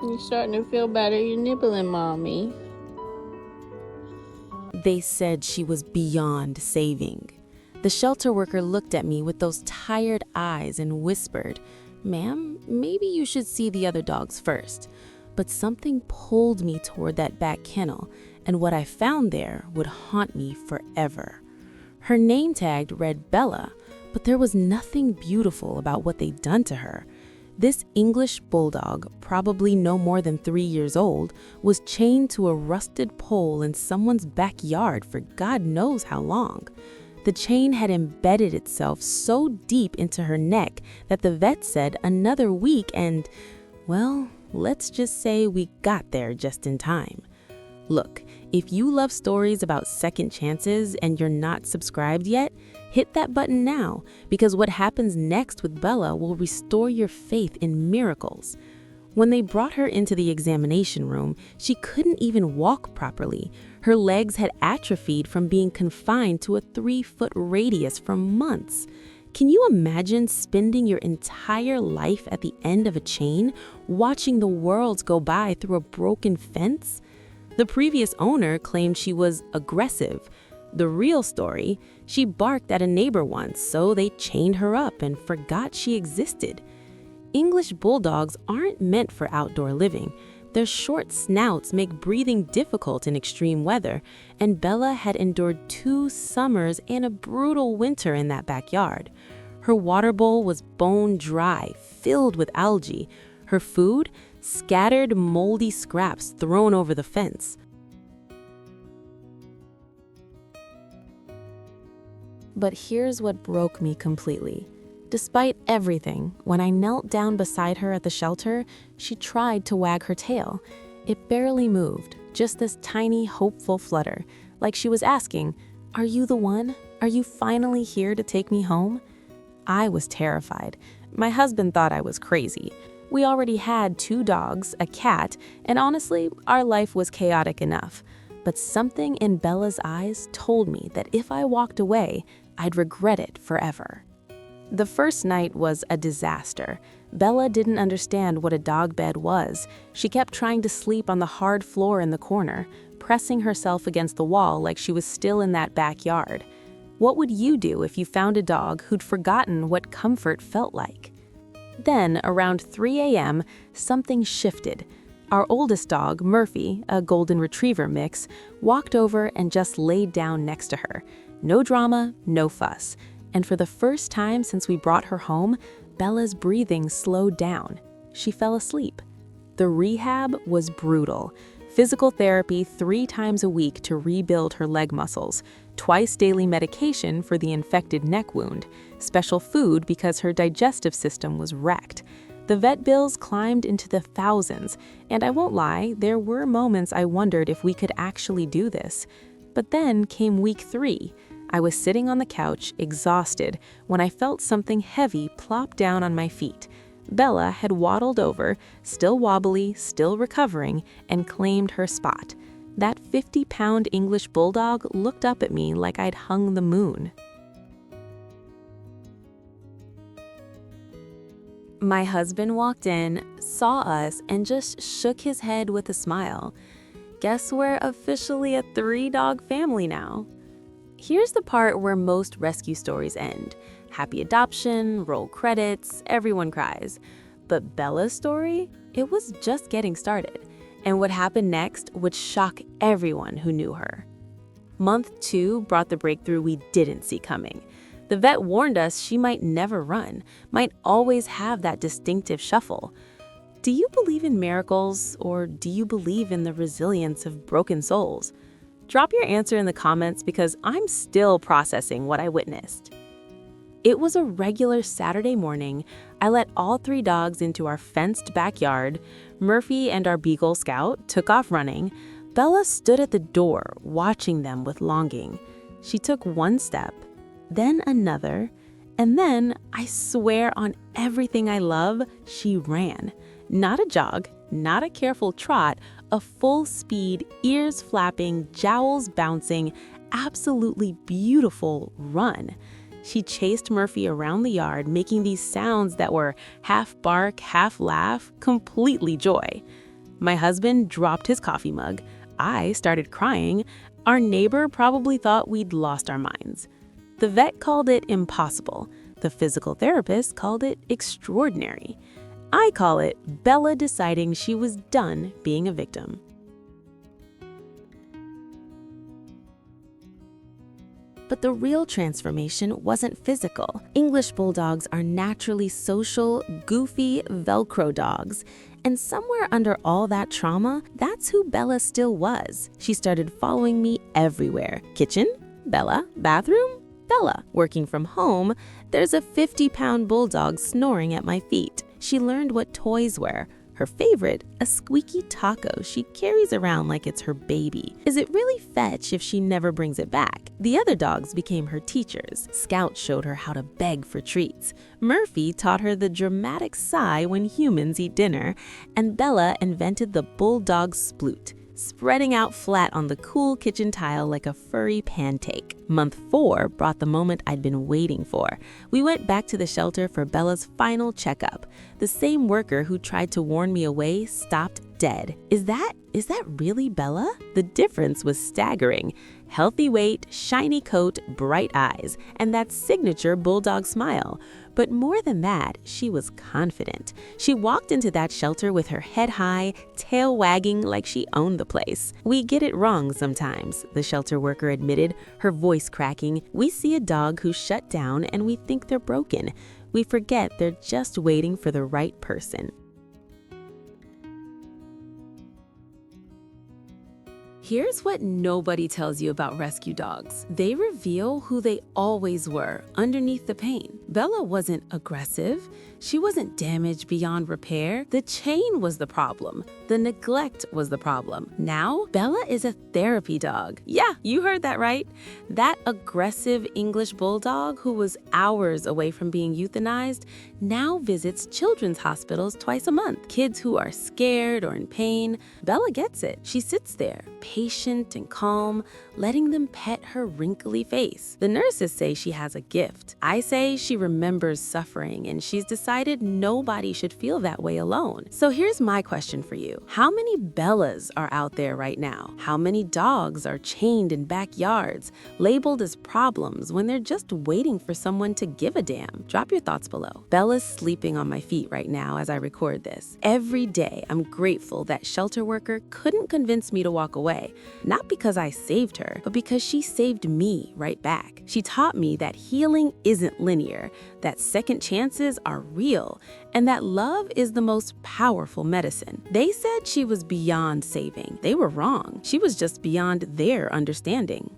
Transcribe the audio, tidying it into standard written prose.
You starting to feel better? You're nibbling, Mommy. They said she was beyond saving. The shelter worker looked at me with those tired eyes and whispered, "Ma'am, maybe you should see the other dogs first." But something pulled me toward that back kennel, and what I found there would haunt me forever. Her name tag read Bella, but there was nothing beautiful about what they'd done to her. This English bulldog, probably no more than 3 years old, was chained to a rusted pole in someone's backyard for God knows how long. The chain had embedded itself so deep into her neck that the vet said another week and, well, let's just say we got there just in time. Look, if you love stories about second chances and you're not subscribed yet, hit that button now, because what happens next with Bella will restore your faith in miracles. When they brought her into the examination room, she couldn't even walk properly. Her legs had atrophied from being confined to a 3-foot radius for months. Can you imagine spending your entire life at the end of a chain, watching the world go by through a broken fence? The previous owner claimed she was aggressive. The real story, she barked at a neighbor once, so they chained her up and forgot she existed. English bulldogs aren't meant for outdoor living. Their short snouts make breathing difficult in extreme weather, and Bella had endured 2 summers and a brutal winter in that backyard. Her water bowl was bone dry, filled with algae. Her food, scattered moldy scraps thrown over the fence. But here's what broke me completely. Despite everything, when I knelt down beside her at the shelter, she tried to wag her tail. It barely moved, just this tiny, hopeful flutter, like she was asking, "Are you the one? Are you finally here to take me home?" I was terrified. My husband thought I was crazy. We already had 2 dogs, a cat, and honestly, our life was chaotic enough. But something in Bella's eyes told me that if I walked away, I'd regret it forever. The first night was a disaster. Bella didn't understand what a dog bed was. She kept trying to sleep on the hard floor in the corner, pressing herself against the wall like she was still in that backyard. What would you do if you found a dog who'd forgotten what comfort felt like? Then, around 3 a.m., something shifted. Our oldest dog, Murphy, a golden retriever mix, walked over and just laid down next to her. No drama, no fuss. And for the first time since we brought her home, Bella's breathing slowed down. She fell asleep. The rehab was brutal. Physical therapy 3 times a week to rebuild her leg muscles, twice daily medication for the infected neck wound, special food because her digestive system was wrecked. The vet bills climbed into the thousands, and I won't lie, there were moments I wondered if we could actually do this. But then came week 3. I was sitting on the couch, exhausted, when I felt something heavy plop down on my feet. Bella had waddled over, still wobbly, still recovering, and claimed her spot. That 50-pound English bulldog looked up at me like I'd hung the moon. My husband walked in, saw us, and just shook his head with a smile. Guess we're officially a 3-dog family now. Here's the part where most rescue stories end. Happy adoption, roll credits, everyone cries. But Bella's story? It was just getting started. And what happened next would shock everyone who knew her. Month 2 brought the breakthrough we didn't see coming. The vet warned us she might never run, might always have that distinctive shuffle. Do you believe in miracles, or do you believe in the resilience of broken souls? Drop your answer in the comments because I'm still processing what I witnessed. It was a regular Saturday morning. I let all 3 dogs into our fenced backyard. Murphy and our Beagle Scout took off running. Bella stood at the door, watching them with longing. She took 1 step, then another, and then, I swear on everything I love, she ran. Not a jog, not a careful trot, a full-speed, ears flapping, jowls bouncing, absolutely beautiful run. She chased Murphy around the yard, making these sounds that were half bark, half laugh, completely joy. My husband dropped his coffee mug. I started crying. Our neighbor probably thought we'd lost our minds. The vet called it impossible. The physical therapist called it extraordinary. I call it Bella deciding she was done being a victim. But the real transformation wasn't physical. English bulldogs are naturally social, goofy Velcro dogs. And somewhere under all that trauma, that's who Bella still was. She started following me everywhere. Kitchen? Bella. Bathroom? Bella. Working from home, there's a 50-pound bulldog snoring at my feet. She learned what toys were. Her favorite, a squeaky taco she carries around like it's her baby. Is it really fetch if she never brings it back? The other dogs became her teachers. Scout showed her how to beg for treats. Murphy taught her the dramatic sigh when humans eat dinner. And Bella invented the bulldog sploot, spreading out flat on the cool kitchen tile like a furry pancake. Month 4 brought the moment I'd been waiting for. We went back to the shelter for Bella's final checkup. The same worker who tried to warn me away stopped dead. Is that really Bella? The difference was staggering. Healthy weight, shiny coat, bright eyes, and that signature bulldog smile. But more than that, she was confident. She walked into that shelter with her head high, tail wagging like she owned the place. We get it wrong sometimes, the shelter worker admitted, her voice cracking. We see a dog who's shut down and we think they're broken. We forget they're just waiting for the right person. Here's what nobody tells you about rescue dogs. They reveal who they always were underneath the pain. Bella wasn't aggressive. She wasn't damaged beyond repair. The chain was the problem. The neglect was the problem. Now, Bella is a therapy dog. Yeah, you heard that right. That aggressive English bulldog who was hours away from being euthanized now visits children's hospitals twice a month. Kids who are scared or in pain, Bella gets it. She sits there, patient and calm, letting them pet her wrinkly face. The nurses say she has a gift. I say she remembers suffering and she's decided nobody should feel that way alone. So here's my question for you. How many Bellas are out there right now? How many dogs are chained in backyards, labeled as problems when they're just waiting for someone to give a damn? Drop your thoughts below. Bella's sleeping on my feet right now as I record this. Every day, I'm grateful that shelter worker couldn't convince me to walk away. Not because I saved her, but because she saved me right back. She taught me that healing isn't linear, that second chances are real, and that love is the most powerful medicine. They said she was beyond saving. They were wrong. She was just beyond their understanding.